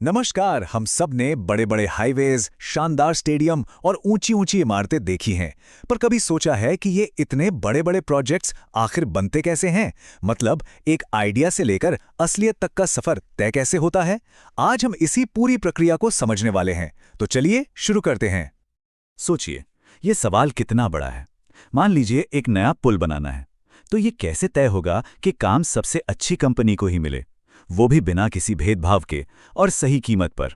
नमस्कार। हम सब ने बड़े बड़े हाईवेज, शानदार स्टेडियम और ऊंची ऊंची इमारतें देखी हैं, पर कभी सोचा है कि ये इतने बड़े बड़े प्रोजेक्ट्स आखिर बनते कैसे हैं? मतलब एक आइडिया से लेकर असलियत तक का सफर तय कैसे होता है? आज हम इसी पूरी प्रक्रिया को समझने वाले हैं, तो चलिए शुरू करते हैं। सोचिए, ये सवाल कितना बड़ा है। मान लीजिए एक नया पुल बनाना है, तो ये कैसे तय होगा कि काम सबसे अच्छी कंपनी को ही मिले, वो भी बिना किसी भेदभाव के और सही कीमत पर?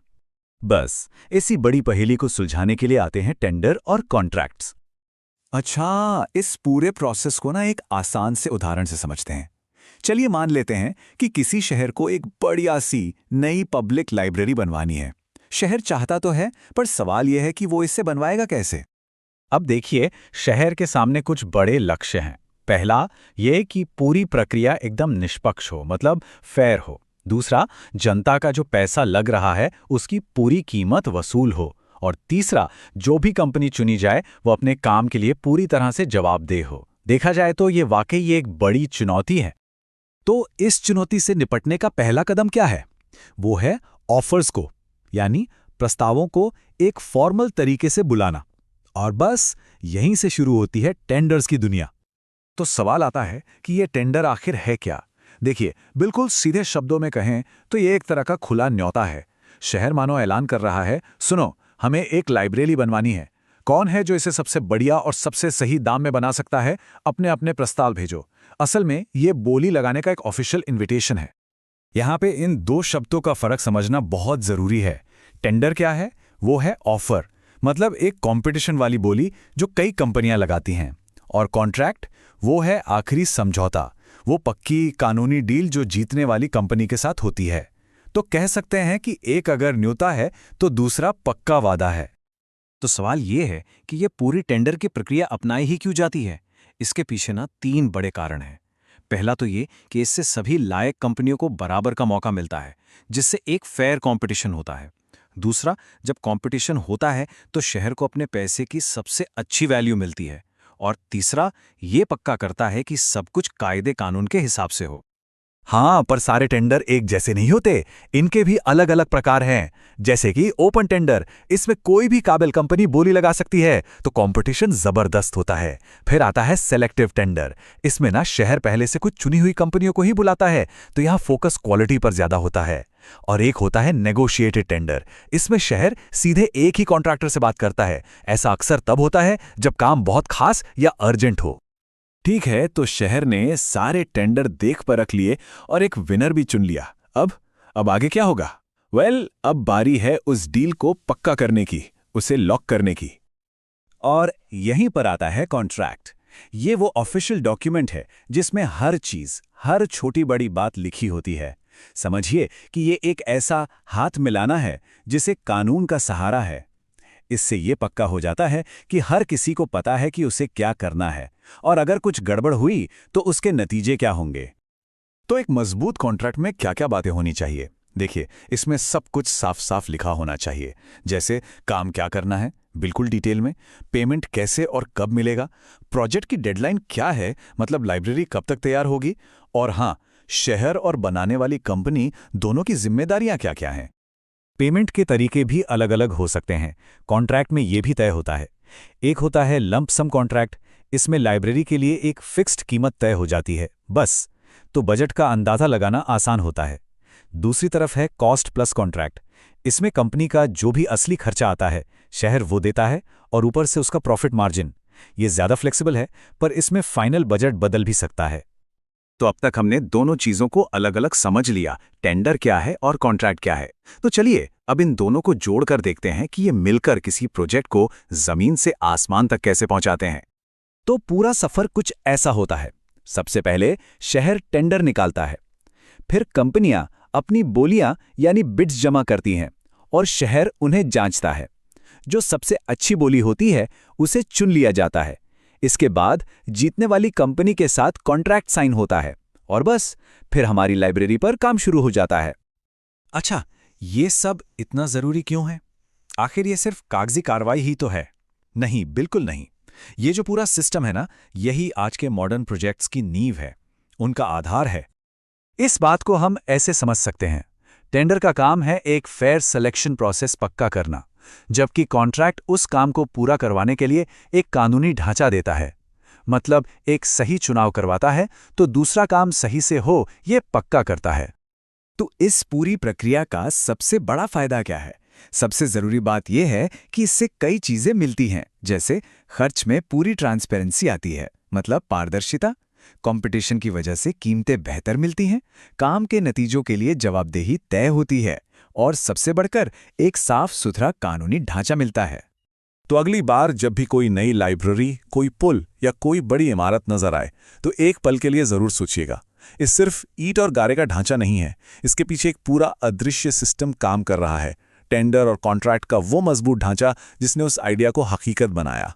बस इसी बड़ी पहेली को सुलझाने के लिए आते हैं टेंडर और कॉन्ट्रैक्ट्स। अच्छा, इस पूरे प्रोसेस को ना एक आसान से उदाहरण से समझते हैं। चलिए मान लेते हैं कि किसी शहर को एक बढ़िया सी नई पब्लिक लाइब्रेरी बनवानी है। शहर चाहता तो है, पर सवाल यह है कि वो इसे बनवाएगा कैसे? अब देखिए, शहर के सामने कुछ बड़े लक्ष्य हैं। पहला, ये कि पूरी प्रक्रिया एकदम निष्पक्ष हो, मतलब फेयर हो। दूसरा, जनता का जो पैसा लग रहा है उसकी पूरी कीमत वसूल हो। और तीसरा, जो भी कंपनी चुनी जाए वो अपने काम के लिए पूरी तरह से जवाबदेह हो। देखा जाए तो ये वाकई एक बड़ी चुनौती है। तो इस चुनौती से निपटने का पहला कदम क्या है? वो है ऑफर्स को, यानी प्रस्तावों को एक फॉर्मल तरीके से बुलाना। और बस यहीं से शुरू होती है टेंडर्स की दुनिया। तो सवाल आता है कि ये टेंडर आखिर है क्या? देखिए, बिल्कुल सीधे शब्दों में कहें तो ये एक तरह का खुला न्योता है। शहर मानो ऐलान कर रहा है, सुनो, हमें एक लाइब्रेरी बनवानी है। कौन है जो इसे सबसे बढ़िया और सबसे सही दाम में बना सकता है? अपने अपने प्रस्ताव भेजो। असल में ये बोली लगाने का एक ऑफिशियल इनविटेशन है। यहाँ पे इन दो शब्दों का फर्क समझना बहुत जरूरी है। टेंडर क्या है? वो है ऑफर, मतलब एक कंपटीशन वाली बोली जो कई कंपनियां लगाती हैं। और कॉन्ट्रैक्ट, वो है आखिरी समझौता, वो पक्की कानूनी डील जो जीतने वाली कंपनी के साथ होती है। तो कह सकते हैं कि एक अगर न्योता है तो दूसरा पक्का वादा है। तो सवाल ये है कि ये पूरी टेंडर की प्रक्रिया अपनाई ही क्यों जाती है। इसके पीछे ना तीन बड़े कारण हैं। पहला तो ये कि इससे सभी लायक कंपनियों को बराबर का मौका मिलता है, जिससे एक फेयर कंपटीशन होता है। दूसरा, जब कंपटीशन होता है तो शहर को अपने पैसे की सबसे अच्छी वैल्यू मिलती है। और तीसरा, ये पक्का करता है कि सब कुछ कायदे कानून के हिसाब से हो। हाँ, पर सारे टेंडर एक जैसे नहीं होते। इनके भी अलग अलग प्रकार हैं। जैसे कि ओपन टेंडर, इसमें कोई भी काबिल कंपनी बोली लगा सकती है, तो कंपटीशन जबरदस्त होता है। फिर आता है सेलेक्टिव टेंडर। इसमें ना शहर पहले से कुछ चुनी हुई कंपनियों को ही बुलाता है, तो यहाँ फोकस क्वालिटी पर ज्यादा होता है। और एक होता है नेगोशिएटेड टेंडर। इसमें शहर सीधे एक ही कॉन्ट्रैक्टर से बात करता है। ऐसा अक्सर तब होता है जब काम बहुत खास या अर्जेंट हो। ठीक है, तो शहर ने सारे टेंडर देख परख लिए और एक विनर भी चुन लिया। अब आगे क्या होगा? अब बारी है उस डील को पक्का करने की, उसे लॉक करने की। और यहीं पर आता है कॉन्ट्रैक्ट। ये वो ऑफिशियल डॉक्यूमेंट है जिसमें हर चीज, हर छोटी बड़ी बात लिखी होती है। समझिए कि ये एक ऐसा हाथ मिलाना है जिसे कानून का सहारा है। इससे ये पक्का हो जाता है कि हर किसी को पता है कि उसे क्या करना है, और अगर कुछ गड़बड़ हुई तो उसके नतीजे क्या होंगे। तो एक मजबूत कॉन्ट्रैक्ट में क्या क्या बातें होनी चाहिए? देखिए, इसमें सब कुछ साफ साफ लिखा होना चाहिए। जैसे काम क्या करना है, बिल्कुल डिटेल में। पेमेंट कैसे और कब मिलेगा। प्रोजेक्ट की डेडलाइन क्या है, मतलब लाइब्रेरी कब तक तैयार होगी। और हाँ, शहर और बनाने वाली कंपनी दोनों की जिम्मेदारियां क्या क्या हैं। पेमेंट के तरीके भी अलग अलग हो सकते हैं। कॉन्ट्रैक्ट में ये भी तय होता है। एक होता है लंप सम कॉन्ट्रैक्ट। इसमें लाइब्रेरी के लिए एक फिक्स्ड कीमत तय हो जाती है, बस। तो बजट का अंदाजा लगाना आसान होता है। दूसरी तरफ है कॉस्ट प्लस कॉन्ट्रैक्ट। इसमें कंपनी का जो भी असली खर्चा आता है शहर वो देता है, और ऊपर से उसका प्रॉफिट मार्जिन। ये ज्यादा फ्लेक्सिबल है, पर इसमें फाइनल बजट बदल भी सकता है। तो अब तक हमने दोनों चीजों को अलग अलग समझ लिया, टेंडर क्या है और कॉन्ट्रैक्ट क्या है। तो चलिए अब इन दोनों को जोड़कर देखते हैं कि ये मिलकर किसी प्रोजेक्ट को जमीन से आसमान तक कैसे पहुंचाते हैं। तो पूरा सफर कुछ ऐसा होता है। सबसे पहले शहर टेंडर निकालता है, फिर कंपनियां अपनी बोलियां यानी बिड्स जमा करती हैं, और शहर उन्हें जांचता है। जो सबसे अच्छी बोली होती है उसे चुन लिया जाता है। इसके बाद जीतने वाली कंपनी के साथ कॉन्ट्रैक्ट साइन होता है, और बस फिर हमारी लाइब्रेरी पर काम शुरू हो जाता है। अच्छा, ये सब इतना जरूरी क्यों है? आखिर ये सिर्फ कागजी कार्रवाई ही तो है? नहीं, बिल्कुल नहीं। ये जो पूरा सिस्टम है ना, यही आज के मॉडर्न प्रोजेक्ट्स की नींव है, उनका आधार है। इस बात को हम ऐसे समझ सकते हैं। टेंडर का काम है एक फेयर सिलेक्शन प्रोसेस पक्का करना, जबकि कॉन्ट्रैक्ट उस काम को पूरा करवाने के लिए एक कानूनी ढांचा देता है। मतलब एक सही चुनाव करवाता है तो दूसरा काम सही से हो ये पक्का करता है। तो इस पूरी प्रक्रिया का सबसे बड़ा फायदा क्या है? सबसे जरूरी बात यह है कि इससे कई चीजें मिलती हैं, जैसे खर्च में पूरी ट्रांसपेरेंसी आती है, मतलब पारदर्शिता। कंपटीशन की वजह से कीमतें बेहतर मिलती हैं, काम के नतीजों के लिए जवाबदेही तय होती है, और सबसे बढ़कर एक साफ सुथरा कानूनी ढांचा मिलता है। तो अगली बार जब भी कोई नई लाइब्रेरी, कोई पुल या कोई बड़ी इमारत नजर आए तो एक पल के लिए जरूर सोचिएगा, ये सिर्फ ईंट और गारे का ढांचा नहीं है, इसके पीछे एक पूरा अदृश्य सिस्टम काम कर रहा है। टेंडर और कॉन्ट्रैक्ट का वो मजबूत ढांचा जिसने उस आइडिया को हकीकत बनाया।